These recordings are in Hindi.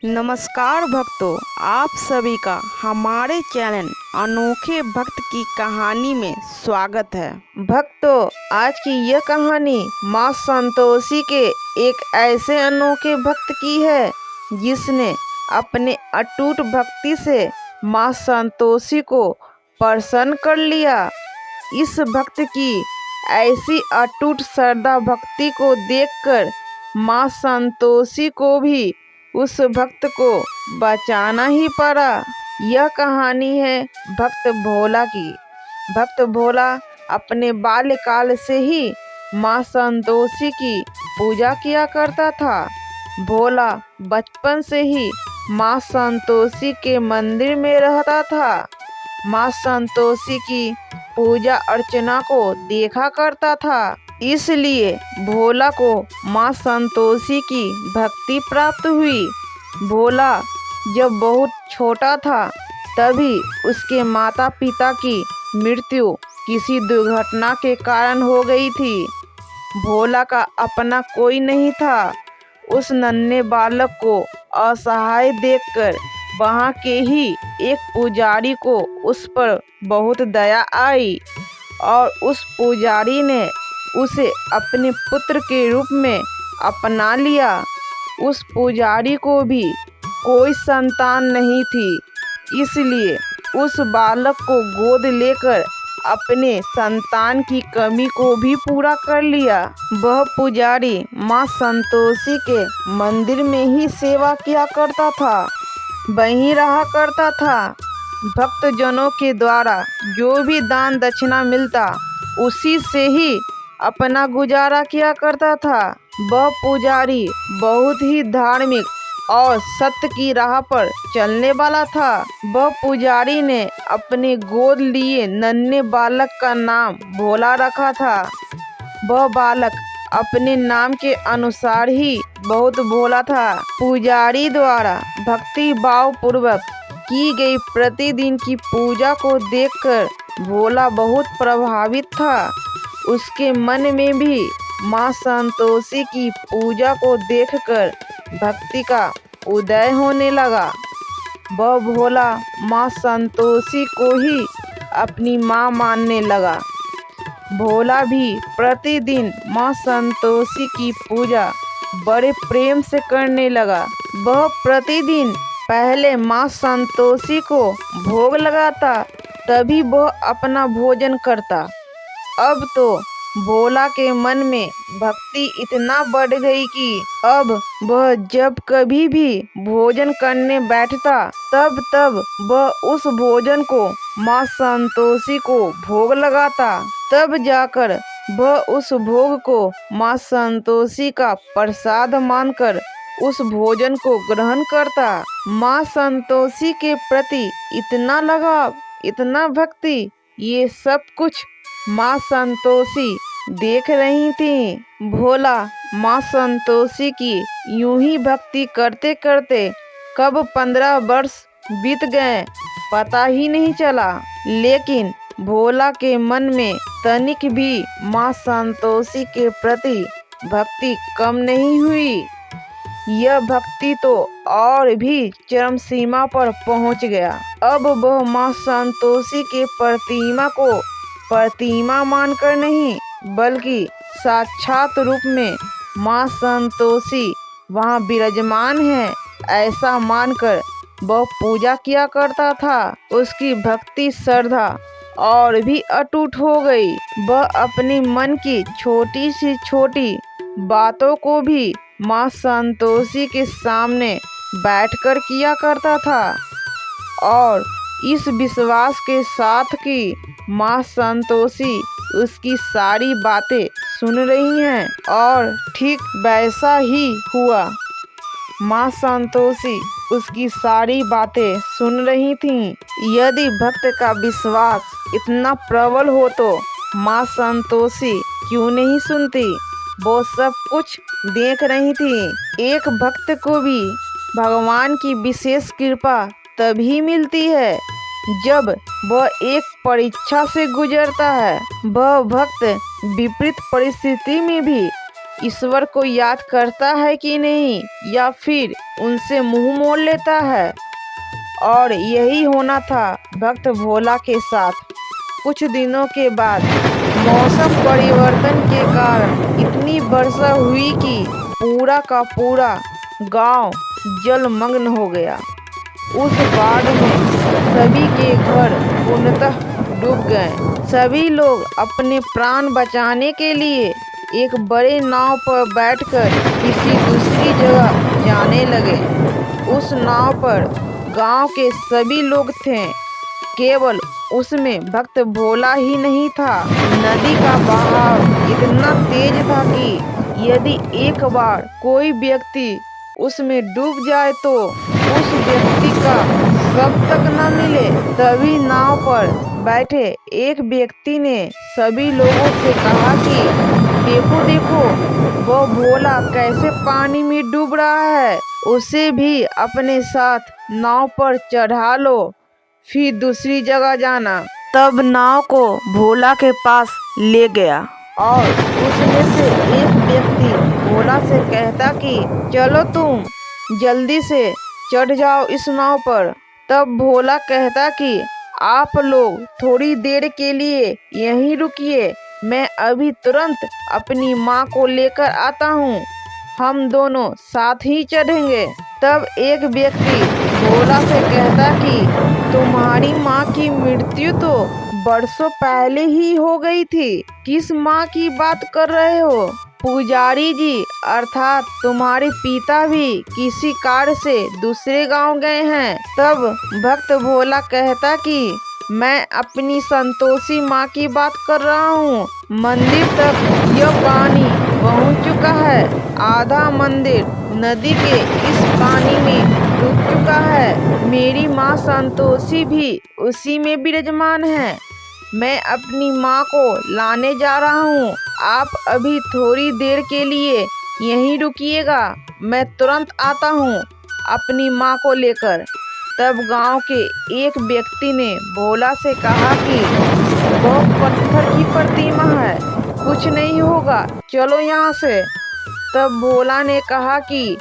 नमस्कार भक्तों, आप सभी का हमारे चैनल अनोखे भक्त की कहानी में स्वागत है। भक्तों, आज की यह कहानी माँ संतोषी के एक ऐसे अनोखे भक्त की है जिसने अपने अटूट भक्ति से माँ संतोषी को प्रसन्न कर लिया। इस भक्त की ऐसी अटूट श्रद्धा भक्ति को देखकर माँ संतोषी को भी उस भक्त को बचाना ही पड़ा। यह कहानी है भक्त भोला की। भक्त भोला अपने बाल्यकाल से ही माँ संतोषी की पूजा किया करता था। भोला बचपन से ही माँ संतोषी के मंदिर में रहता था। माँ संतोषी की पूजा अर्चना को देखा करता था, इसलिए भोला को माँ संतोषी की भक्ति प्राप्त हुई। भोला जब बहुत छोटा था तभी उसके माता पिता की मृत्यु किसी दुर्घटना के कारण हो गई थी। भोला का अपना कोई नहीं था। उस नन्हे बालक को असहाय देखकर वहाँ के ही एक पुजारी को उस पर बहुत दया आई और उस पुजारी ने उसे अपने पुत्र के रूप में अपना लिया। उस पुजारी को भी कोई संतान नहीं थी, इसलिए उस बालक को गोद लेकर अपने संतान की कमी को भी पूरा कर लिया। वह पुजारी माँ संतोषी के मंदिर में ही सेवा किया करता था, वहीं रहा करता था। भक्तजनों के द्वारा जो भी दान दक्षिणा मिलता उसी से ही अपना गुजारा किया करता था। वह पुजारी बहुत ही धार्मिक और सत्य की राह पर चलने वाला था। वह पुजारी ने अपने गोद लिए नन्हे बालक का नाम भोला रखा था। वह बालक अपने नाम के अनुसार ही बहुत भोला था। पुजारी द्वारा भक्ति भाव पूर्वक की गई प्रतिदिन की पूजा को देखकर भोला बहुत प्रभावित था। उसके मन में भी माँ संतोषी की पूजा को देखकर भक्ति का उदय होने लगा। वह भोला माँ संतोषी को ही अपनी माँ मानने लगा। भोला भी प्रतिदिन माँ संतोषी की पूजा बड़े प्रेम से करने लगा। वह प्रतिदिन पहले माँ संतोषी को भोग लगाता, तभी वह अपना भोजन करता। अब तो भोला के मन में भक्ति इतना बढ़ गई कि अब वह जब कभी भी भोजन करने बैठता तब वह उस भोजन को माँ संतोषी को भोग लगाता। तब जाकर वह उस भोग को माँ संतोषी का प्रसाद मानकर उस भोजन को ग्रहण करता। माँ संतोषी के प्रति इतना लगाव, इतना भक्ति, ये सब कुछ माँ संतोषी देख रही थी। भोला माँ संतोषी की यूं ही भक्ति करते करते कब 15 वर्ष बीत गए पता ही नहीं चला। लेकिन भोला के मन में तनिक भी माँ संतोषी के प्रति भक्ति कम नहीं हुई। यह भक्ति तो और भी चरम सीमा पर पहुंच गया। अब वह माँ संतोषी के प्रतिमा को प्रतिमा मानकर नहीं बल्कि साक्षात रूप में माँ संतोषी वहाँ विराजमान है ऐसा मानकर वह पूजा किया करता था। उसकी भक्ति श्रद्धा और भी अटूट हो गई। वह अपने मन की छोटी सी छोटी बातों को भी माँ संतोषी के सामने बैठकर किया करता था और इस विश्वास के साथ कि माँ संतोषी उसकी सारी बातें सुन रही हैं। और ठीक वैसा ही हुआ। माँ संतोषी उसकी सारी बातें सुन रही थीं। यदि भक्त का विश्वास इतना प्रबल हो तो माँ संतोषी क्यों नहीं सुनती? वो सब कुछ देख रही थी। एक भक्त को भी भगवान की विशेष कृपा तभी मिलती है जब वह एक परीक्षा से गुजरता है। वह भक्त विपरीत परिस्थिति में भी ईश्वर को याद करता है कि नहीं, या फिर उनसे मुंह मोड़ लेता है। और यही होना था भक्त भोला के साथ। कुछ दिनों के बाद मौसम परिवर्तन के कारण इतनी वर्षा हुई कि पूरा का पूरा गांव जलमग्न हो गया। उस बाढ़ में सभी के घर पूर्णतः डूब गए। सभी लोग अपने प्राण बचाने के लिए एक बड़े नाव पर बैठकर किसी दूसरी जगह जाने लगे। उस नाव पर गांव के सभी लोग थे, केवल उसमें भक्त भोला ही नहीं था। नदी का बहाव इतना तेज था कि यदि एक बार कोई व्यक्ति उसमें डूब जाए तो उस व्यक्ति का शव तक न मिले। तभी नाव पर बैठे एक व्यक्ति ने सभी लोगों से कहा कि देखो देखो, वो भोला कैसे पानी में डूब रहा है, उसे भी अपने साथ नाव पर चढ़ा लो, फिर दूसरी जगह जाना। तब नाव को भोला के पास ले गया और उसमें से एक व्यक्ति भोला से कहता कि चलो तुम जल्दी से चढ़ जाओ इस नाव पर। तब भोला कहता कि आप लोग थोड़ी देर के लिए यहीं रुकिए, मैं अभी तुरंत अपनी माँ को लेकर आता हूँ, हम दोनों साथ ही चढ़ेंगे। तब एक व्यक्ति भोला से कहता कि तुम्हारी माँ की मृत्यु तो बरसों पहले ही हो गई थी, किस माँ की बात कर रहे हो? पुजारी जी अर्थात तुम्हारे पिता भी किसी कार्य से दूसरे गांव गए हैं। तब भक्त भोला कहता कि मैं अपनी संतोषी माँ की बात कर रहा हूँ, मंदिर तक यह पानी पहुँच चुका है, आधा मंदिर नदी के इस पानी में डूब चुका है, मेरी माँ संतोषी भी उसी में विराजमान है, मैं अपनी माँ को लाने जा रहा हूँ, आप अभी थोड़ी देर के लिए यहीं रुकिएगा, मैं तुरंत आता हूँ अपनी माँ को लेकर। तब गांव के एक व्यक्ति ने भोला से कहा कि वह पत्थर की प्रतिमा है, कुछ नहीं होगा, चलो यहाँ से। तब भोला ने कहा कि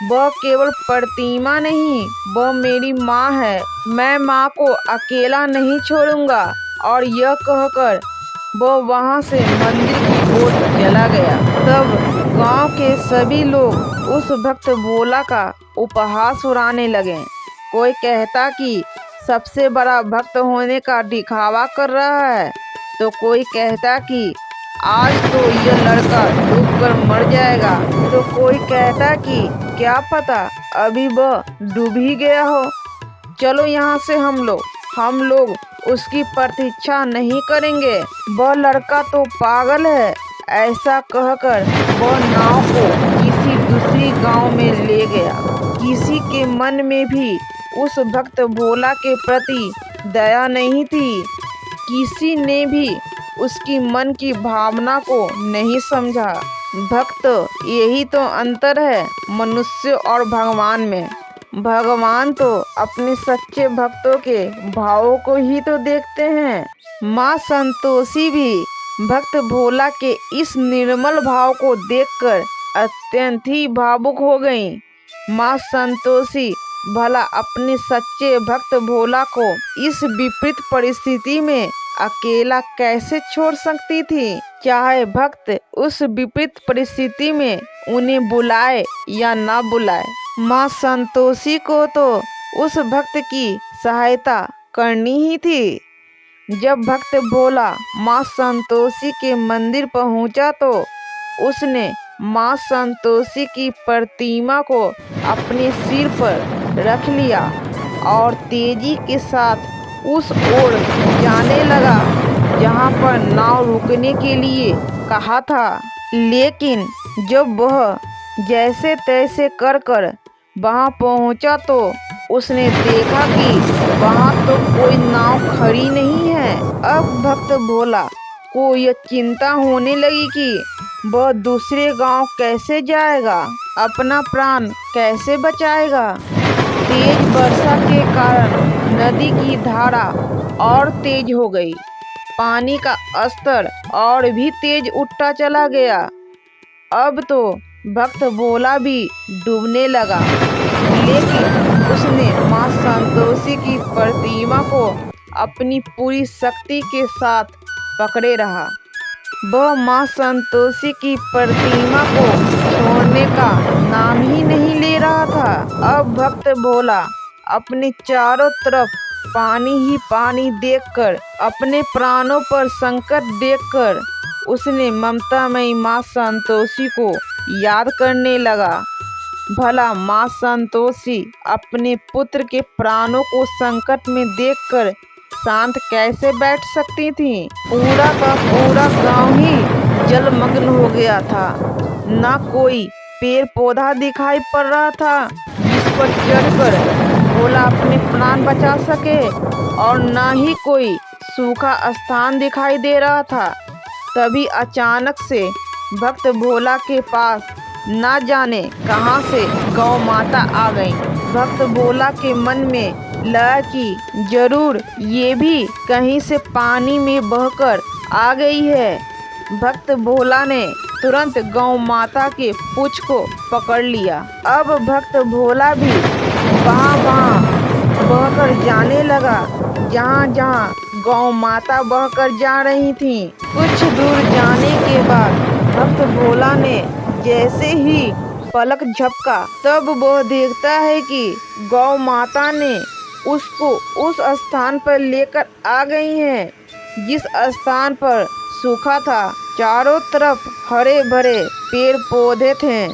वह केवल प्रतिमा नहीं, वह मेरी माँ है, मैं माँ को अकेला नहीं छोड़ूंगा। और यह कहकर वो वहाँ से मंदिर की ओर चला गया। तब गांव के सभी लोग उस भक्त भोला का उपहास उड़ाने लगे। कोई कहता कि सबसे बड़ा भक्त होने का दिखावा कर रहा है, तो कोई कहता कि आज तो यह लड़का डूबकर मर जाएगा, तो कोई कहता कि क्या पता अभी वह डूब ही गया हो, चलो यहाँ से हम लोग उसकी प्रतीक्षा नहीं करेंगे, वह लड़का तो पागल है। ऐसा कहकर वह नाव को किसी दूसरी गांव में ले गया। किसी के मन में भी उस भक्त भोला के प्रति दया नहीं थी, किसी ने भी उसकी मन की भावना को नहीं समझा। भक्त यही तो अंतर है मनुष्य और भगवान में। भगवान तो अपने सच्चे भक्तों के भावों को ही तो देखते हैं। माँ संतोषी भी भक्त भोला के इस निर्मल भाव को देखकर अत्यंत ही भावुक हो गईं। माँ संतोषी भला अपने सच्चे भक्त भोला को इस विपरीत परिस्थिति में अकेला कैसे छोड़ सकती थी, चाहे भक्त उस विपरीत परिस्थिति में उन्हें बुलाए या ना बुलाए। माँ संतोषी को तो उस भक्त की सहायता करनी ही थी। जब भक्त भोला माँ संतोषी के मंदिर पहुंचा तो उसने माँ संतोषी की प्रतिमा को अपने सिर पर रख लिया और तेजी के साथ उस ओर जाने लगा जहाँ पर नाव रुकने के लिए कहा था। लेकिन जब वह जैसे तैसे कर वहाँ पहुँचा तो उसने देखा कि वहाँ तो कोई नाव खड़ी नहीं है। अब भक्त भोला को यह चिंता होने लगी कि वह दूसरे गांव कैसे जाएगा, अपना प्राण कैसे बचाएगा। तेज वर्षा के कारण नदी की धारा और तेज हो गई, पानी का स्तर और भी तेज उठता चला गया। अब तो भक्त भोला भी डूबने लगा, लेकिन उसने माँ संतोषी की प्रतिमा को अपनी पूरी शक्ति के साथ पकड़े रहा। वह माँ संतोषी की प्रतिमा को छोड़ने का नाम ही नहीं ले रहा था। अब भक्त भोला अपने चारों तरफ पानी ही पानी देखकर, अपने प्राणों पर संकट देखकर, उसने ममतामयी माँ संतोषी को याद करने लगा। भला माँ संतोषी अपने पुत्र के प्राणों को संकट में देखकर शांत कैसे बैठ सकती थी। पूरा का पूरा गांव ही जलमग्न हो गया था। न कोई पेड़ पौधा दिखाई पड़ रहा था जिस पर चढ़कर भोला अपने प्राण बचा सके, और न ही कोई सूखा स्थान दिखाई दे रहा था। तभी अचानक से भक्त भोला के पास न जाने कहां से गौ माता आ गई। भक्त भोला के मन में लगा कि जरूर ये भी कहीं से पानी में बहकर आ गई है। भक्त भोला ने तुरंत गौ माता के पूंछ को पकड़ लिया। अब भक्त भोला भी वहां बहकर जाने लगा जहां जहां गौ माता बहकर जा रही थी। कुछ दूर जाने के बाद भक्त भोला ने जैसे ही पलक झपका, तब वह देखता है कि गौ माता ने उसको उस स्थान पर लेकर आ गई हैं जिस स्थान पर सूखा था। चारों तरफ हरे भरे पेड़ पौधे थे।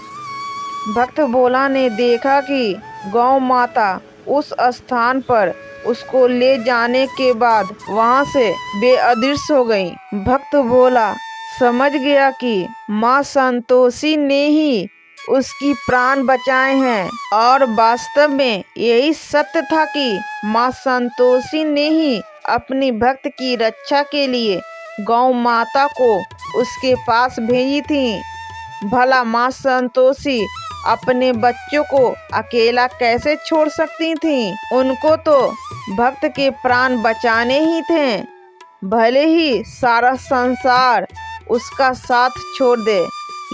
भक्त भोला ने देखा कि गौ माता उस स्थान पर उसको ले जाने के बाद वहां से बेअदृश्य हो गई। भक्त भोला समझ गया कि माँ संतोषी ने ही उसकी प्राण बचाए हैं, और वास्तव में यही सत्य था कि माँ संतोषी ने ही अपनी भक्त की रक्षा के लिए गौ माता को उसके पास भेजी थी। भला माँ संतोषी अपने बच्चों को अकेला कैसे छोड़ सकती थीं? उनको तो भक्त के प्राण बचाने ही थे, भले ही सारा संसार उसका साथ छोड़ दे,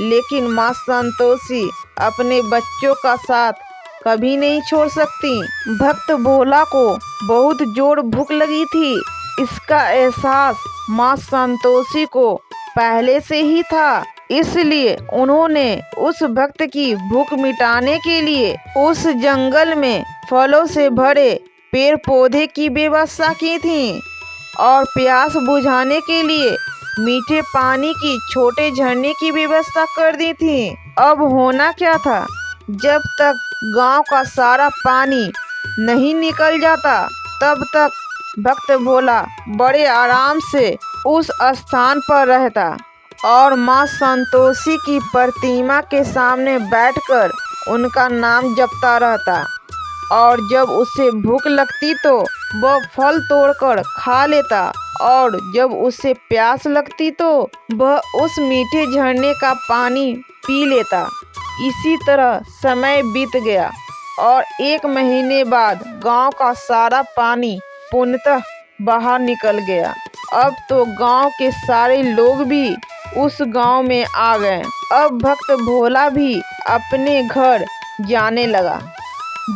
लेकिन माँ संतोषी अपने बच्चों का साथ कभी नहीं छोड़ सकती। भक्त भोला को बहुत जोर भूख लगी थी। इसका एहसास माँ संतोषी को पहले से ही था, इसलिए उन्होंने उस भक्त की भूख मिटाने के लिए उस जंगल में फलों से भरे पेड़ पौधे की व्यवस्था की थी, और प्यास बुझाने के लिए मीठे पानी की छोटे झरने की व्यवस्था कर दी थी। अब होना क्या था, जब तक गांव का सारा पानी नहीं निकल जाता, तब तक भक्त भोला बड़े आराम से उस स्थान पर रहता और माँ संतोषी की प्रतिमा के सामने बैठकर उनका नाम जपता रहता। और जब उसे भूख लगती तो वह फल तोड़कर खा लेता, और जब उसे प्यास लगती तो वह उस मीठे झरने का पानी पी लेता। इसी तरह समय बीत गया, और 1 महीने बाद गांव का सारा पानी पूर्णतः बाहर निकल गया। अब तो गांव के सारे लोग भी उस गांव में आ गए। अब भक्त भोला भी अपने घर जाने लगा।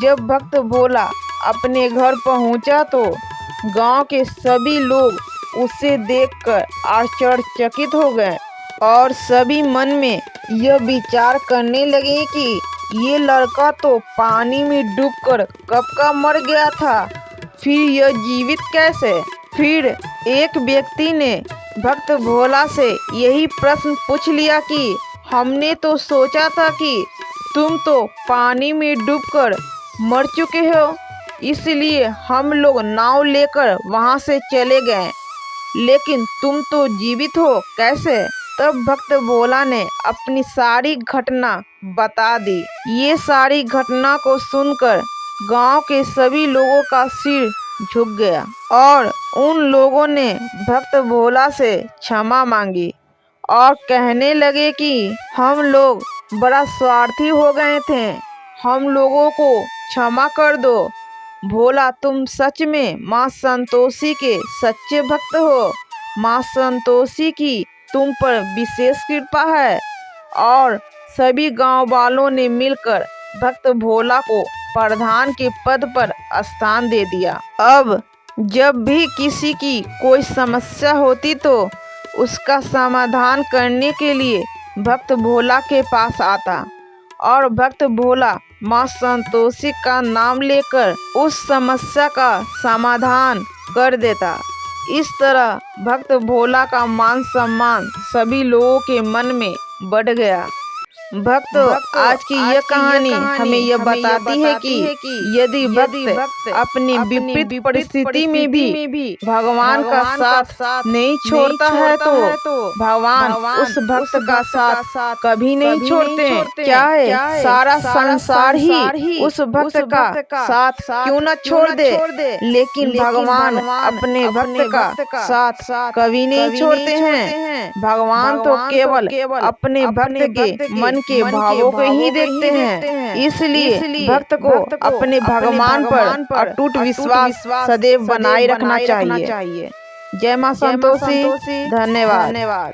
जब भक्त भोला अपने घर पहुंचा तो गांव के सभी लोग उसे देखकर आश्चर्यचकित हो गए, और सभी मन में यह विचार करने लगे कि ये लड़का तो पानी में डूबकर कब का मर गया था, फिर यह जीवित कैसे? फिर एक व्यक्ति ने भक्त भोला से यही प्रश्न पूछ लिया कि हमने तो सोचा था कि तुम तो पानी में डूबकर मर चुके हो, इसलिए हम लोग नाव लेकर वहां से चले गए, लेकिन तुम तो जीवित हो कैसे? तब भक्त भोला ने अपनी सारी घटना बता दी। ये सारी घटना को सुनकर गांव के सभी लोगों का सिर झुक गया, और उन लोगों ने भक्त भोला से क्षमा मांगी और कहने लगे कि हम लोग बड़ा स्वार्थी हो गए थे, हम लोगों को क्षमा कर दो। भोला, तुम सच में माँ संतोषी के सच्चे भक्त हो। माँ संतोषी की तुम पर विशेष कृपा है। और सभी गांव वालों ने मिलकर भक्त भोला को प्रधान के पद पर स्थान दे दिया। अब जब भी किसी की कोई समस्या होती तो उसका समाधान करने के लिए भक्त भोला के पास आता और भक्त भोला माँ संतोषी का नाम लेकर उस समस्या का समाधान कर देता। इस तरह भक्त भोला का मान सम्मान सभी लोगों के मन में बढ़ गया। भक्तों, आज की यह कहानी हमें यह बताती है कि यदि भक्त अपनी विपरीत परिस्थिति में भी भगवान का साथ नहीं छोड़ता है तो भगवान उस भक्त का साथ कभी नहीं छोड़ते। क्या है, सारा संसार ही उस भक्त का साथ क्यों न छोड़ दे, लेकिन भगवान अपने भक्त का साथ कभी नहीं छोड़ते हैं। भगवान तो केवल अपने भक्त के मन के भावों को ही देखते हैं। इसलिए भक्त को अपने भगवान पर अटूट विश्वास सदैव बनाए रखना चाहिए। जय मां संतोषी। धन्यवाद।